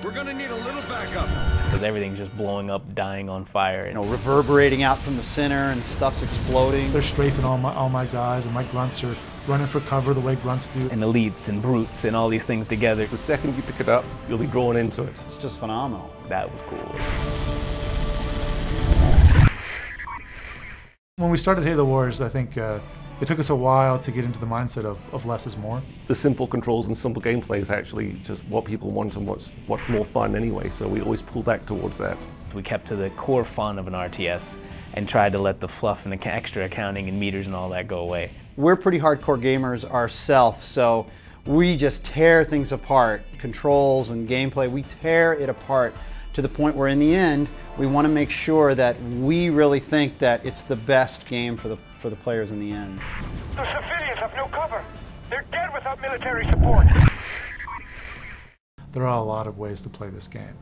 We're gonna need a little backup. Because everything's just blowing up, dying on fire. You know, reverberating out from the center and stuff's exploding. They're strafing all my guys, and my grunts are running for cover the way grunts do. And elites and brutes and all these things together. The second you pick it up, you'll be drawn into it. It's just phenomenal. That was cool. When we started Halo Wars, I think it took us a while to get into the mindset of less is more. The simple controls and simple gameplay is actually just what people want and what's more fun anyway, so we always pull back towards that. We kept to the core fun of an RTS and tried to let the fluff and the extra accounting and meters and all that go away. We're pretty hardcore gamers ourselves, so we just tear things apart. Controls and gameplay, we tear it apart to the point where in the end, we want to make sure that we really think that it's the best game for the players in the end. The civilians have no cover. They're dead without military support. There are a lot of ways to play this game.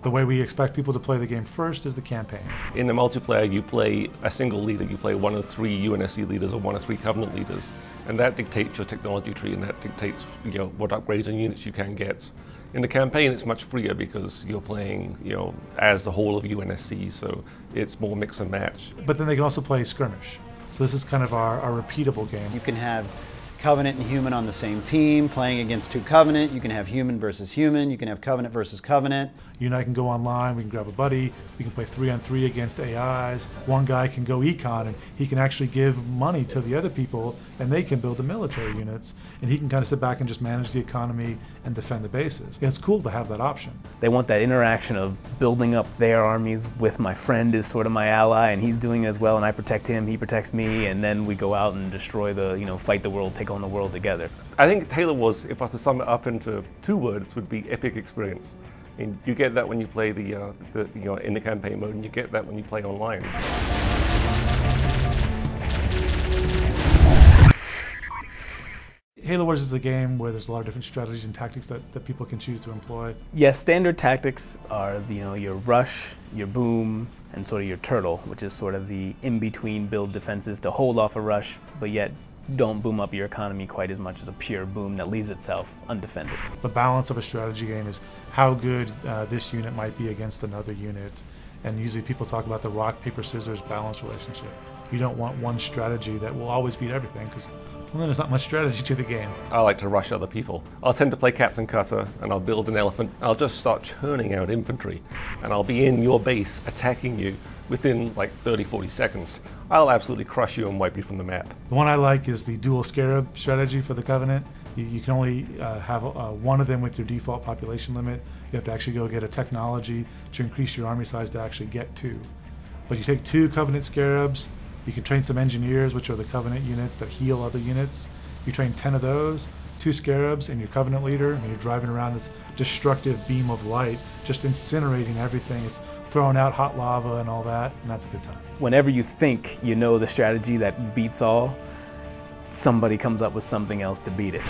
The way we expect people to play the game first is the campaign. In the multiplayer, you play a single leader. You play one of 3 UNSC leaders or one of 3 Covenant leaders. And that dictates your technology tree, and that dictates what upgrades and units you can get. In the campaign, it's much freer because you're playing as the whole of UNSC, so it's more mix and match. But then they can also play skirmish. So this is kind of our repeatable game. You can have Covenant and Human on the same team, playing against 2 Covenant. You can have Human versus Human. You can have Covenant versus Covenant. You and I can go online, we can grab a buddy, we can play 3-on-3 against AIs. One guy can go econ and he can actually give money to the other people and they can build the military units, and he can kind of sit back and just manage the economy and defend the bases. It's cool to have that option. They want that interaction of building up their armies with my friend is sort of my ally, and he's doing as well, and I protect him, he protects me, and then we go out and destroy fight the world, take on the world together. I think Halo Wars, if I was to sum it up into 2 words, would be epic experience. I mean, you get that when you play in the campaign mode, and you get that when you play online. Halo Wars is a game where there's a lot of different strategies and tactics that people can choose to employ. Yes, standard tactics are your rush, your boom, and sort of your turtle, which is sort of the in-between build defenses to hold off a rush, but yet don't boom up your economy quite as much as a pure boom that leaves itself undefended. The balance of a strategy game is how good this unit might be against another unit. And usually people talk about the rock, paper, scissors balance relationship. You don't want one strategy that will always beat everything, because then there's not much strategy to the game. I like to rush other people. I'll tend to play Captain Cutter, and I'll build an elephant. I'll just start churning out infantry, and I'll be in your base attacking you within like 30-40 seconds. I'll absolutely crush you and wipe you from the map. The one I like is the dual scarab strategy for the Covenant. You can only have one of them with your default population limit. You have to actually go get a technology to increase your army size to actually get 2. But you take 2 Covenant scarabs, you can train some engineers, which are the Covenant units that heal other units. You train 10 of those, 2 scarabs, and your Covenant leader, and you're driving around this destructive beam of light, just incinerating everything. It's throwing out hot lava and all that, and that's a good time. Whenever you think you know the strategy that beats all, somebody comes up with something else to beat it.